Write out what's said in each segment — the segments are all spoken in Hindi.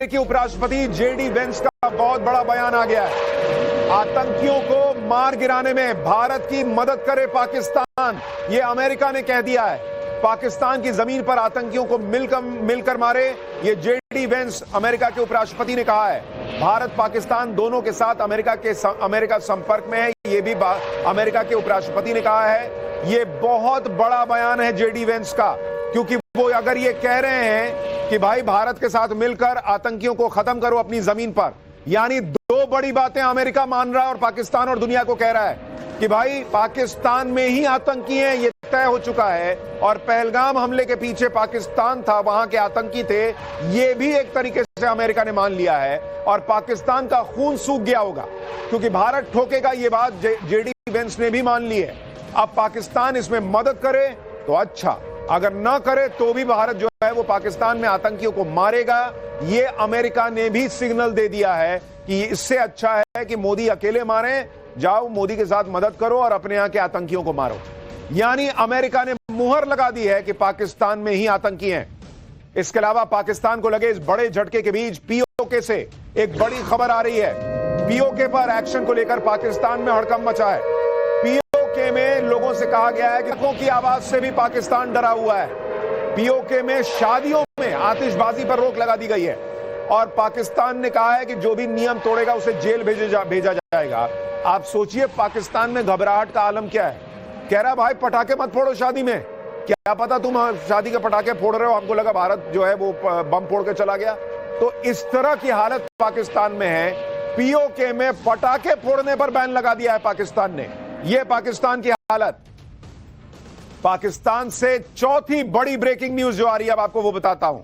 अमेरिकी उपराष्ट्रपति जेडी वेंस का बहुत बड़ा बयान आ गया है। आतंकियों को मार गिराने में भारत की मदद करे पाकिस्तान, यह अमेरिका ने कह दिया है। पाकिस्तान की जमीन पर आतंकियों को मिलकर मारे, यह जेडी वेंस अमेरिका के उपराष्ट्रपति ने कहा है। भारत पाकिस्तान दोनों के साथ अमेरिका संपर्क में है, यह भी अमेरिका के उपराष्ट्रपति ने कहा है। यह बहुत बड़ा बयान है जेडी वेंस का, क्योंकि वो अगर ये कह रहे हैं कि भाई भारत के साथ मिलकर आतंकियों को खत्म करो अपनी जमीन पर, यानी दो बड़ी बातें अमेरिका मान रहा है और पाकिस्तान और दुनिया को कह रहा है कि भाई पाकिस्तान में ही आतंकी हैं, ये तय हो चुका है। और पहलगाम हमले के पीछे पाकिस्तान था, वहां के आतंकी थे, ये भी एक तरीके से अमेरिका ने मान लिया है। और पाकिस्तान का खून सूख गया होगा, क्योंकि भारत ठोकेगा, ये बात जेडी वेंस ने भी मान ली है। अब पाकिस्तान इसमें मदद करे तो अच्छा, अगर ना करे तो भी भारत जो है वो पाकिस्तान में आतंकियों को मारेगा। ये अमेरिका ने भी सिग्नल दे दिया है कि इससे अच्छा है कि मोदी अकेले मारे, जाओ मोदी के साथ मदद करो और अपने यहां के आतंकियों को मारो। यानी अमेरिका ने मुहर लगा दी है कि पाकिस्तान में ही आतंकी हैं। इसके अलावा पाकिस्तान को लगे इस बड़े झटके के बीच पीओके से एक बड़ी खबर आ रही है। पीओके पर एक्शन को लेकर पाकिस्तान में हड़कंप मचा है। पीओके में लोगों से कहा गया है कि आतंकियों की आवाज से भी पाकिस्तान डरा हुआ है। पीओके में शादियों में आतिशबाजी पर रोक लगा दी गई है और पाकिस्तान ने कहा है कि जो भी नियम तोड़ेगा उसे जेल भेजा जाएगा। आप सोचिए पाकिस्तान में घबराहट का आलम क्या है। कह रहा भाई पटाखे मत फोड़ो शादी में, क्या पता तुम शादी के पटाखे फोड़ रहे हो, हमको लगा भारत जो है वो बम फोड़ के चला गया। तो इस तरह की हालत पाकिस्तान में है। पीओके में पटाखे फोड़ने पर बैन लगा दिया है पाकिस्तान ने। यह पाकिस्तान की हालत। पाकिस्तान से चौथी बड़ी ब्रेकिंग न्यूज जो आ रही है, अब आपको वो बताता हूं।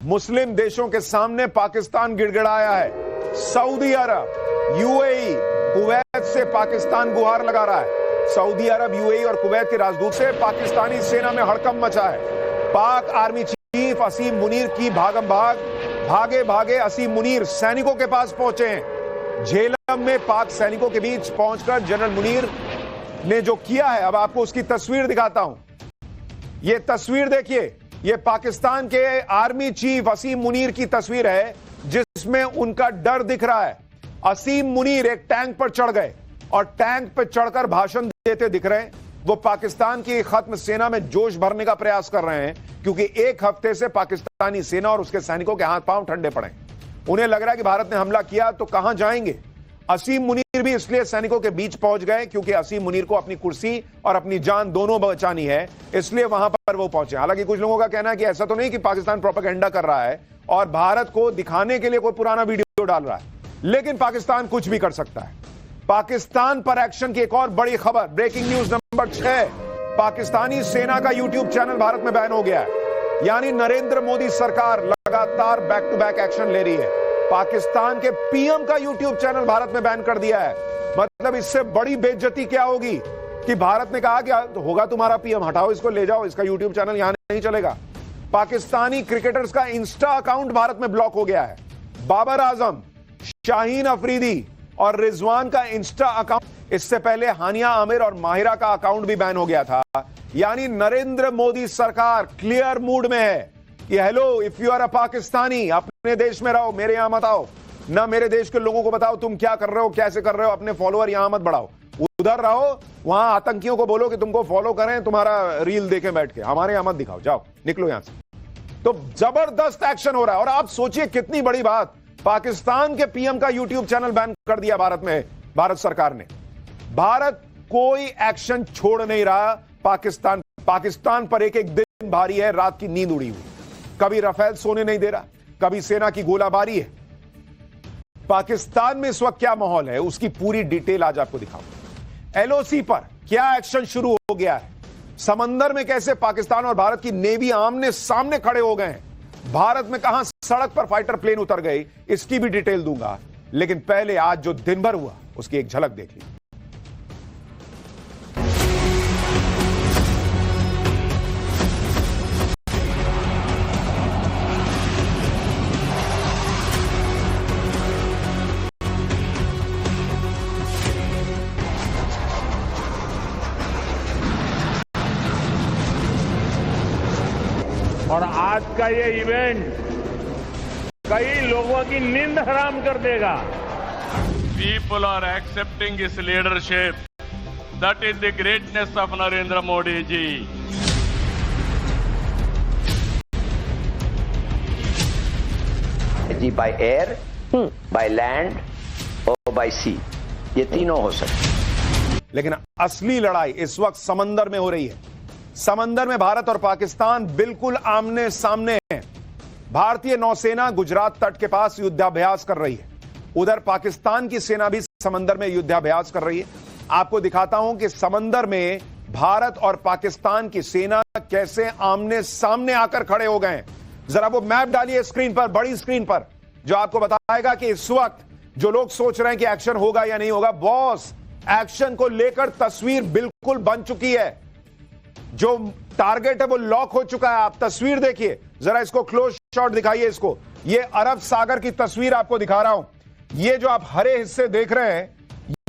मुस्लिम देशों के सामने पाकिस्तान गिड़गिड़ाया है। सऊदी अरब, यूएई, कुवैत से पाकिस्तान गुहार लगा रहा है। सऊदी अरब, यूएई और कुवैत के राजदूत से पाकिस्तानी सेना में हड़कंप मचा है। पाक आर्मी चीफ असीम मुनीर की भागे भागे असीम मुनीर सैनिकों के पास पहुंचे हैं। झेलम में पाक सैनिकों के बीच पहुंचकर जनरल मुनीर ने जो किया है, अब आपको उसकी तस्वीर दिखाता हूं। यह तस्वीर देखिए, यह पाकिस्तान के आर्मी चीफ असीम मुनीर की तस्वीर है, जिसमें उनका डर दिख रहा है। असीम मुनीर एक टैंक पर चढ़ गए और टैंक पर चढ़कर भाषण देते दिख रहे हैं। वो पाकिस्तान की खत्म सेना में जोश भरने का प्रयास कर रहे हैं, क्योंकि एक हफ्ते से पाकिस्तानी सेना और उसके सैनिकों के हाथ पांव ठंडे पड़े। उन्हें लग रहा है कि भारत ने हमला किया तो कहां जाएंगे। असीम मुनीर भी इसलिए सैनिकों के बीच पहुंच गए क्योंकि असीम मुनीर को अपनी कुर्सी और अपनी जान दोनों बचानी है, इसलिए वहां पर वो पहुंचे। हालांकि कुछ लोगों का कहना है कि ऐसा तो नहीं कि पाकिस्तान प्रोपेगेंडा कर रहा है और भारत को दिखाने के लिए कोई पुराना वीडियो डाल रहा है, लेकिन पाकिस्तान कुछ भी कर सकता है। पाकिस्तान पर एक्शन की एक और बड़ी खबर, ब्रेकिंग न्यूज नंबर 6। पाकिस्तानी सेना का यूट्यूब चैनल भारत में बैन हो गया है। यानी नरेंद्र मोदी सरकार लगातार बैक टू बैक एक्शन ले रही है। पाकिस्तान के पीएम का यूट्यूब चैनल भारत में बैन कर दिया है। मतलब इससे बड़ी बेइज्जती क्या होगी कि भारत ने कहा क्या तो होगा तुम्हारा पीएम, हटाओ इसको, ले जाओ, इसका यूट्यूब चैनल यहां नहीं चलेगा। पाकिस्तानी क्रिकेटर्स का इंस्टा अकाउंट भारत में ब्लॉक हो गया है। बाबर आजम, शाहीन अफरीदी और रिजवान का इंस्टा अकाउंट, इससे पहले हानिया आमिर और माहिरा का अकाउंट भी बैन हो गया था। यानी नरेंद्र मोदी सरकार क्लियर मूड में है कि hello, if you are a Pakistani, अपने देश में रहो, मेरे यहां मत आओ। ना मेरे देश के लोगों को बताओ तुम क्या कर रहे हो, कैसे कर रहे हो, अपने फॉलोअर यहां मत बढ़ाओ, उधर रहो। वहां आतंकियों को बोलो कि तुमको फॉलो करें, तुम्हारा रील देखें बैठ के, हमारे यहां मत दिखाओ, जाओ निकलो यहां से। तो जबरदस्त एक्शन हो रहा है। और आप सोचिए कितनी बड़ी बात, पाकिस्तान के पीएम का यूट्यूब चैनल बैन कर दिया भारत में, भारत सरकार ने। भारत कोई एक्शन छोड़ नहीं रहा। पाकिस्तान पर एक एक दिन भारी है, रात की नींद उड़ी हुई। कभी राफेल सोने नहीं दे रहा, कभी सेना की गोलाबारी है। पाकिस्तान में इस वक्त क्या माहौल है, उसकी पूरी डिटेल आज आपको दिखाऊंगा। एलओसी पर क्या एक्शन शुरू हो गया है, समंदर में कैसे पाकिस्तान और भारत की नेवी आमने सामने खड़े हो गए हैं, भारत में कहां सड़क पर फाइटर प्लेन उतर गए, इसकी भी डिटेल दूंगा। लेकिन पहले आज जो दिन भर हुआ उसकी एक झलक देख लीजिए। और आज का ये इवेंट कई लोगों की नींद हराम कर देगा। People are accepting his leadership. That is the greatness of Narendra Modi ji. जी बाय एयर, बाय लैंड और बाय सी, ये तीनों हो सकते। लेकिन असली लड़ाई इस वक्त समंदर में हो रही है। समंदर में भारत और पाकिस्तान बिल्कुल आमने सामने हैं। भारतीय नौसेना गुजरात तट के पास युद्धाभ्यास कर रही है, उधर पाकिस्तान की सेना भी समंदर में युद्धाभ्यास कर रही है। आपको दिखाता हूं कि समंदर में भारत और पाकिस्तान की सेना कैसे आमने सामने आकर खड़े हो गए हैं। जरा वो मैप डालिए स्क्रीन पर, बड़ी स्क्रीन पर, जो आपको बताएगा कि इस वक्त जो लोग सोच रहे हैं कि एक्शन होगा या नहीं होगा, बॉस एक्शन को लेकर तस्वीर बिल्कुल बन चुकी है। जो टारगेट है वो लॉक हो चुका है। आप तस्वीर देखिए, जरा इसको क्लोज शॉट दिखाइए इसको। ये अरब सागर की तस्वीर आपको दिखा रहा हूं। ये जो आप हरे हिस्से देख रहे हैं,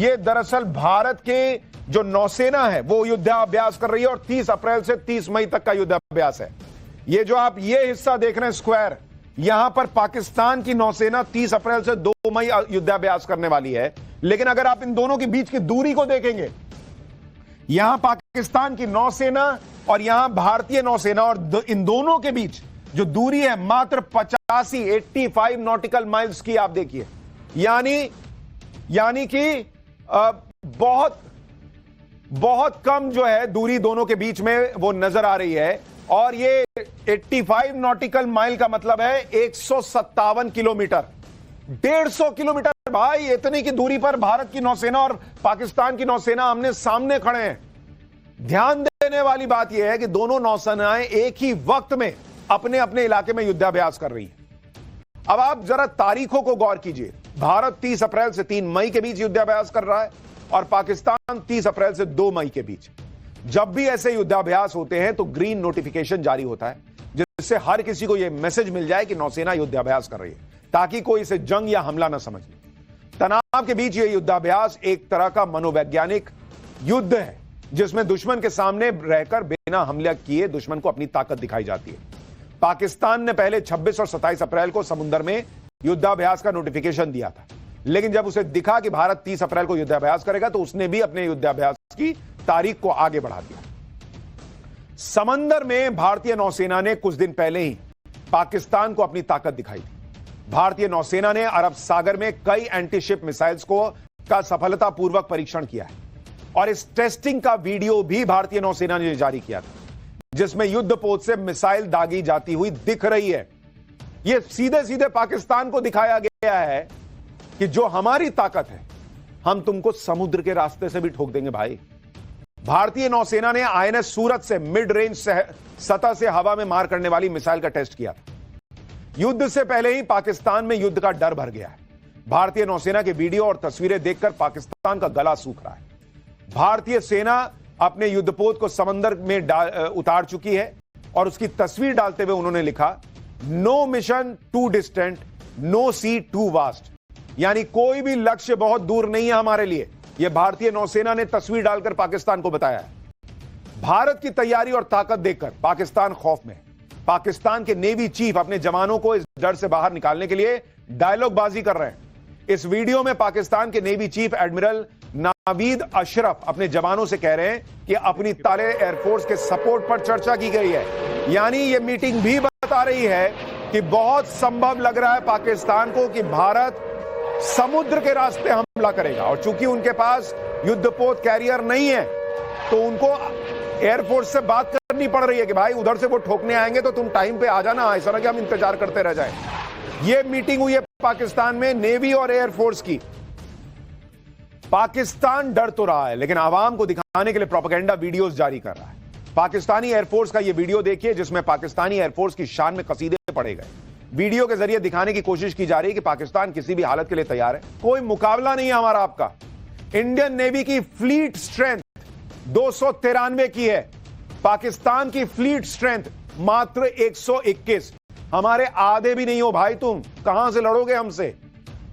ये दरअसल भारत के जो नौसेना है वो युद्धाभ्यास कर रही है और 30 अप्रैल से 30 मई तक का युद्धाभ्यास है। ये जो आप ये हिस्सा देख रहे हैं स्क्वायर, यहां पर पाकिस्तान की नौसेना 30 अप्रैल से 2 मई युद्धाभ्यास करने वाली है। लेकिन अगर आप इन दोनों के बीच की दूरी को देखेंगे, यहां पाकिस्तान की नौसेना और यहां भारतीय नौसेना, और इन दोनों के बीच जो दूरी है मात्र 85 नॉटिकल माइल्स की आप देखिए। यानी कि बहुत कम जो है दूरी दोनों के बीच में वो नजर आ रही है। और ये 85 नॉटिकल माइल का मतलब है 157 किलोमीटर, 150 किलोमीटर। भाई इतनी की दूरी पर भारत की नौसेना और पाकिस्तान की नौसेना आमने सामने खड़े हैं। ध्यान देने वाली बात यह है कि दोनों नौसेनाएं एक ही वक्त में अपने अपने इलाके में युद्धाभ्यास कर रही हैं। अब आप जरा तारीखों को गौर कीजिए। भारत 30 अप्रैल से 3 मई के बीच युद्धाभ्यास कर रहा है और पाकिस्तान 30 अप्रैल से 2 मई के बीच। जब भी ऐसे युद्धाभ्यास होते हैं तो ग्रीन नोटिफिकेशन जारी होता है, जिससे हर किसी को यह मैसेज मिल जाए कि नौसेना युद्धाभ्यास कर रही है, ताकि कोई इसे जंग या हमला ना समझ ले। तनाव के बीच यह युद्धाभ्यास एक तरह का मनोवैज्ञानिक युद्ध है, जिसमें दुश्मन के सामने रहकर बिना हमला किए दुश्मन को अपनी ताकत दिखाई जाती है। पाकिस्तान ने पहले 26 और 27 अप्रैल को समुद्र में युद्धाभ्यास का नोटिफिकेशन दिया था, लेकिन जब उसे दिखा कि भारत 30 अप्रैल को युद्धाभ्यास करेगा तो उसने भी अपने युद्धाभ्यास की तारीख को आगे बढ़ा दिया। समंदर में भारतीय नौसेना ने कुछ दिन पहले ही पाकिस्तान को अपनी ताकत दिखाई थी। भारतीय नौसेना ने अरब सागर में कई एंटीशिप मिसाइल्स का सफलतापूर्वक परीक्षण किया है और इस टेस्टिंग का वीडियो भी भारतीय नौसेना ने जारी किया था, जिसमें युद्धपोत से मिसाइल दागी जाती हुई दिख रही है। यह सीधे सीधे पाकिस्तान को दिखाया गया है कि जो हमारी ताकत है, हम तुमको समुद्र के रास्ते से भी ठोक देंगे भाई। भारतीय नौसेना ने आईएनएस सूरत से मिड रेंज सतह से हवा में मार करने वाली मिसाइल का टेस्ट किया था। युद्ध से पहले ही पाकिस्तान में युद्ध का डर भर गया है। भारतीय नौसेना के वीडियो और तस्वीरें देखकर पाकिस्तान का गला सूख रहा है। भारतीय सेना अपने युद्धपोत को समंदर में उतार चुकी है और उसकी तस्वीर डालते हुए उन्होंने लिखा, no mission too distant, no sea too vast. यानी कोई भी लक्ष्य बहुत दूर नहीं है हमारे लिए। यह भारतीय नौसेना ने तस्वीर डालकर पाकिस्तान को बताया है। भारत की तैयारी और ताकत देखकर पाकिस्तान खौफ में है। पाकिस्तान के नेवी चीफ अपने जवानों को इस डर से बाहर निकालने के लिए डायलॉगबाजी कर रहे हैं। इस वीडियो में पाकिस्तान के navy chief admiral Naveed Ashraf अपने जवानों से कह रहे हैं कि अपनी ताले एयरफोर्स के सपोर्ट पर चर्चा की गई है। यानी यह मीटिंग भी बता रही है कि बहुत संभव लग रहा है पाकिस्तान को कि भारत समुद्र के रास्ते हमला करेगा, और चूंकि उनके पास युद्धपोत कैरियर नहीं है तो उनको एयरफोर्स से बात करनी पड़ रही है कि भाई उधर से वो ठोकने आएंगे तो तुम टाइम पे आ जाना, ऐसा ना कि हम इंतजार करते रह जाएं। ये मीटिंग हुई है पाकिस्तान में नेवी और एयरफोर्स की। पाकिस्तान डर तो रहा है, लेकिन आवाम को दिखाने के लिए प्रोपेगेंडा वीडियोस जारी कर रहा है। पाकिस्तानी एयरफोर्स का यह वीडियो देखिए, जिसमें पाकिस्तानी एयरफोर्स की शान में कसीदे पढ़े गए। वीडियो के जरिए दिखाने की कोशिश की जा रही है कि पाकिस्तान किसी भी हालत के लिए तैयार है, कोई मुकाबला नहीं है हमारा आपका। इंडियन नेवी की फ्लीट स्ट्रेंथ 293 की है, पाकिस्तान की फ्लीट स्ट्रेंथ मात्र 121। हमारे आधे भी नहीं हो भाई, तुम कहां से लड़ोगे हमसे।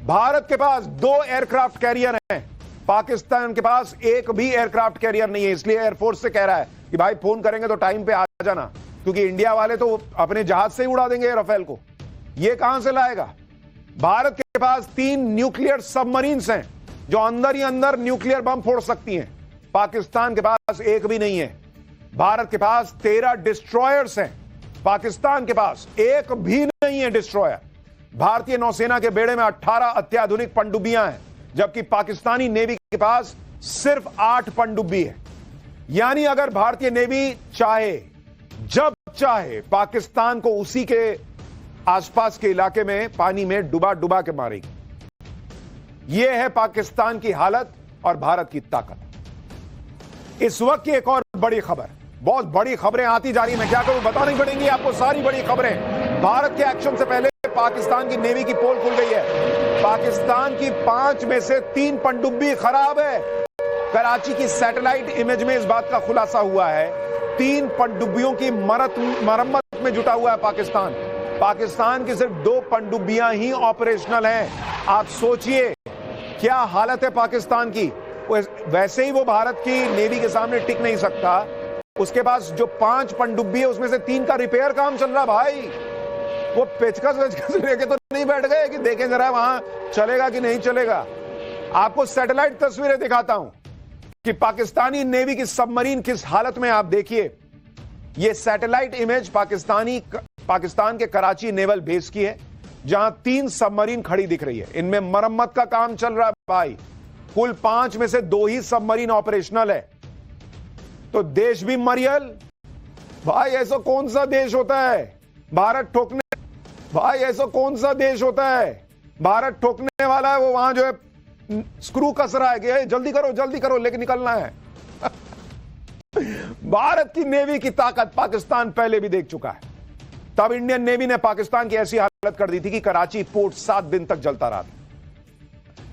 भारत के पास 2 एयरक्राफ्ट कैरियर हैं, पाकिस्तान के पास एक भी एयरक्राफ्ट कैरियर नहीं है। इसलिए एयरफोर्स से कह रहा है कि भाई फोन करेंगे तो टाइम पे आ जाना, क्योंकि इंडिया वाले तो अपने जहाज से ही उड़ा देंगे राफेल को। ये कहां से लाएगा। भारत के पास 3 न्यूक्लियर सबमरीन्स हैं जो अंदर ही अंदर न्यूक्लियर बम फोड़ सकती हैं। पाकिस्तान के पास एक भी नहीं है। भारत के पास 13 डिस्ट्रॉयर्स हैं, पाकिस्तान के पास एक भी नहीं है डिस्ट्रॉयर। भारतीय नौसेना के बेड़े में 18 अत्याधुनिक पनडुब्बियां हैं, जबकि पाकिस्तानी नेवी के पास सिर्फ 8 पनडुब्बी है। यानी अगर भारतीय नेवी चाहे, जब चाहे, पाकिस्तान को उसी के आसपास के इलाके में पानी में डुबा डुबा के मारेगी। यह है पाकिस्तान की हालत और भारत की ताकत। इस वक्त की एक और बड़ी खबर, बहुत बड़ी खबरें आती जा रही, मैं क्या करूं, बतानी पड़ेंगी आपको सारी बड़ी खबरें। भारत के एक्शन से पहले पाकिस्तान की नेवी की पोल खुल गई है। पाकिस्तान की 5 में से 3 पनडुब्बी खराब है। कराची की सैटेलाइट इमेज में इस बात का खुलासा हुआ है। 3 पनडुब्बियों की मरम्मत में जुटा हुआ है पाकिस्तान। पाकिस्तान की सिर्फ 2 पनडुब्बियां ही ऑपरेशनल हैं। आप सोचिए क्या हालत है पाकिस्तान की। वैसे ही वो भारत की नेवी के सामने टिक नहीं सकता। उसके पास जो 5 पनडुब्बी है उसमें से 3 का रिपेयर काम चल रहा भाई। वो पेचकस लेके तो नहीं बैठ गए कि देखें जरा वहां चलेगा कि नहीं चलेगा। आपको सैटेलाइट तस्वीरें दिखाता हूं कि पाकिस्तानी नेवी की सबमरीन किस हालत में। आप देखिए ये सैटेलाइट इमेज पाकिस्तान के कराची नेवल बेस की है, जहां 3 सबमरीन खड़ी दिख रही है। इनमें मरम्मत का काम चल रहा है भाई। कुल 5 में से 2 ही सबमरीन ऑपरेशनल है। तो देश भी मरियल भाई। ऐसा कौन सा देश होता है भारत ठोकने, भाई ऐसा कौन सा देश होता है भारत ठोकने वाला है। वो वहां जो है स्क्रू कस रहा है कि जल्दी करो लेके निकलना है। भारत की नेवी की ताकत पाकिस्तान पहले भी देख चुका है। तब इंडियन नेवी ने पाकिस्तान की ऐसी हालत कर दी थी कि कराची पोर्ट 7 दिन तक जलता रहा था।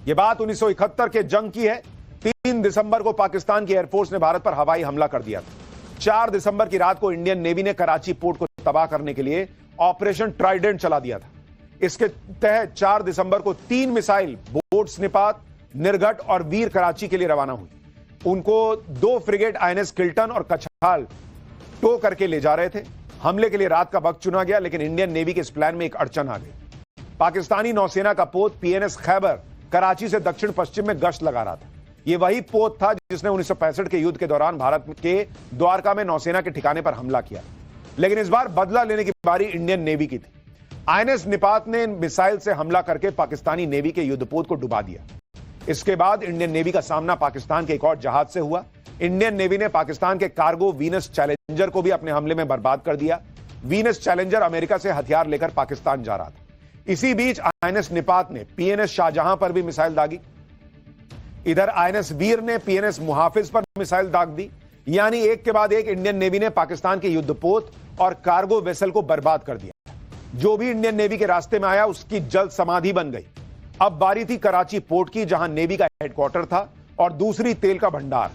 यह बात 1971 के जंग की है। 3 दिसंबर को पाकिस्तान की एयरफोर्स ने भारत पर हवाई हमला कर दिया था। 4 दिसंबर की रात को इंडियन नेवी ने कराची पोर्ट को तबाह करने के लिए ऑपरेशन ट्राइडेंट चला दिया था। इसके तहत 4 दिसंबर को 3 मिसाइल बोट्स निपात, निर्घट और वीर कराची के लिए रवाना हुई। उनको 2 फ्रिगेट INS किल्टन और कछाल टो करके ले जा रहे थे। हमले के लिए रात का वक्त चुना गया, लेकिन इंडियन नेवी के इस प्लान में एक अड़चन आ गई। पाकिस्तानी नौसेना का पोत PNS खैबर कराची से दक्षिण पश्चिम में गश्त लगा रहा था। यह वही पोत था जिसने 1965 के युद्ध के दौरान भारत के द्वारका में नौसेना के ठिकाने पर हमला किया। लेकिन इस बार बदला लेने की बारी इंडियन नेवी की थी। INS निपात ने मिसाइल से हमला करके पाकिस्तानी नेवी के युद्धपोत को डुबा दिया। इसके बाद इंडियन नेवी का सामना पाकिस्तान के एक और जहाज से हुआ। इंडियन नेवी ने पाकिस्तान के कार्गो वीनस चैलेंजर को भी अपने हमले में बर्बाद कर दिया। वीनस चैलेंजर अमेरिका से हथियार लेकर पाकिस्तान जा रहा था। इसी बीच INS निपात ने PNS शाहजहां पर भी मिसाइल दागी। इधर INS वीर ने PNS मुहाफिज पर मिसाइल दाग दी। यानी एक के बाद एक इंडियन नेवी ने पाकिस्तान के युद्धपोत और कार्गो वेसल को बर्बाद कर दिया। जो भी इंडियन नेवी के रास्ते में आया उसकी जल्द समाधि बन गई। अब बारी थी कराची पोर्ट की, जहां नेवी का हेडक्वार्टर था और दूसरी तेल का भंडार।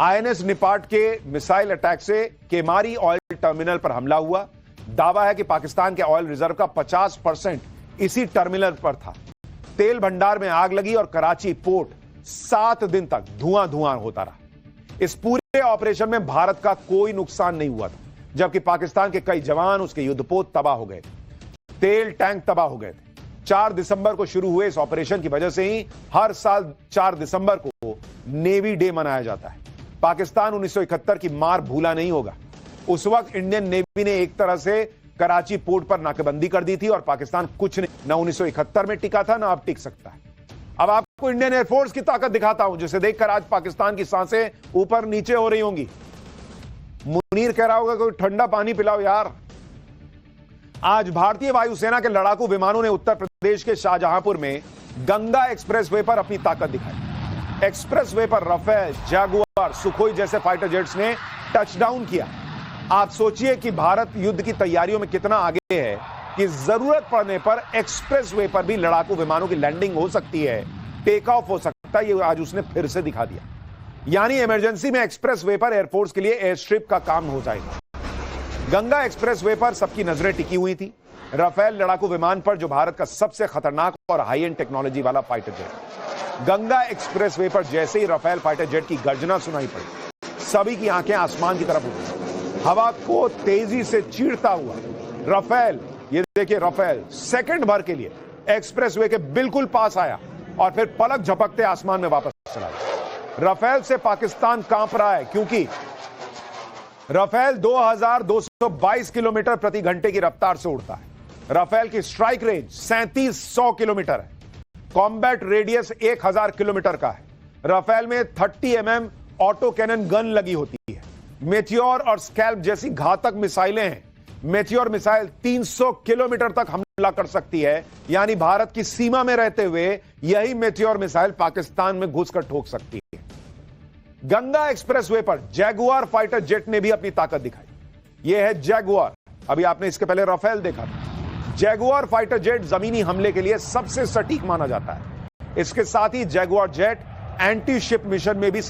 INS निपाट के मिसाइल अटैक से केमारी ऑयल टर्मिनल पर हमला हुआ। दावा है कि पाकिस्तान के ऑयल रिजर्व का 50% इसी टर्मिनल पर था। तेल भंडार में आग लगी और कराची पोर्ट 7 दिन तक धुआं होता रहा। इस पूरे ऑपरेशन में भारत का कोई नुकसान नहीं हुआ था, जबकि पाकिस्तान के कई जवान, उसके युद्धपोत तबाह हो गए थे। तेल टैंक तबाह हो गए थे। 4 दिसंबर को शुरू हुए इस ऑपरेशन की वजह से ही हर साल 4 दिसंबर को नेवी डे मनाया जाता है। पाकिस्तान 1971 की मार भूला नहीं होगा। उस वक्त इंडियन नेवी ने एक तरह से कराची पोर्ट पर नाकेबंदी कर दी थी और पाकिस्तान कुछ नहीं, ना 1971 में टिका था ना अब टिक सकता है। अब आपको इंडियन एयरफोर्स की ताकत दिखाता हूं, जिसे देखकर आज पाकिस्तान की सांसें ऊपर नीचे हो रही होंगी। मुनीर कह रहा होगा कोई ठंडा पानी पिलाओ यार। आज भारतीय वायुसेना के लड़ाकू विमानों ने उत्तर प्रदेश के शाहजहांपुर में गंगा एक्सप्रेसवे पर अपनी ताकत दिखाई। एक्सप्रेसवे पर राफेल, जैगुआर, सुखोई जैसे फाइटर जेट्स ने टचडाउन किया। आप सोचिए कि भारत युद्ध की तैयारियों में कितना आगे है कि जरूरत पड़ने पर एक्सप्रेसवे पर भी लड़ाकू विमानों की लैंडिंग हो सकती है, टेक ऑफ हो सकता है। ये आज उसने फिर से दिखा दिया। यानी इमरजेंसी में एक्सप्रेसवे पर एयरफोर्स के लिए एयर स्ट्रिप का काम हो जाएगा। गंगा एक्सप्रेसवे पर सबकी नजरें टिकी हुई थी। राफेल लड़ाकू विमान पर, जो भारत का सबसे खतरनाक और हाई एंड टेक्नोलॉजी वाला फाइटर जेट। गंगा एक्सप्रेसवे पर जैसे ही राफेल फाइटर जेट की गर्जना सुनाई पड़ी, सभी की आंखें आसमान की तरफ उठी। हवा को तेजी से चीरता हुआ राफेल, ये देखिए राफेल सेकंड भर के लिए एक्सप्रेसवे के बिल्कुल पास आया और फिर पलक झपकते आसमान में वापस चला गया। राफेल से पाकिस्तान कांप रहा है क्योंकि राफेल 2222 किलोमीटर प्रति घंटे की रफ्तार से उड़ता है। राफेल की स्ट्राइक रेंज 3700 किलोमीटर है। कॉम्बैट रेडियस 1000 किलोमीटर का है। राफेल में 30 mm ऑटो कैनन गन लगी होती है। मेटियोर और स्कैल्प जैसी घातक मिसाइलें हैं। मेटियोर मिसाइल 300 किलोमीटर तक हमला कर सकती है, यानी भारत की सीमा में रहते हुए यही मेटियोर मिसाइल पाकिस्तान में घुसकर ठोक सकती है। गंगा एक्सप्रेसवे पर जैगुआर फाइटर जेट ने भी अपनी ताकत दिखाई। यह है जैगुआर। अभी आपने इसके पहले राफेल देखा था। जैगुआर फाइटर जेट जमीनी हमले के लिए सबसे सटीक माना जाता है। इसके साथ ही Jaguar jet anti ship mission में भी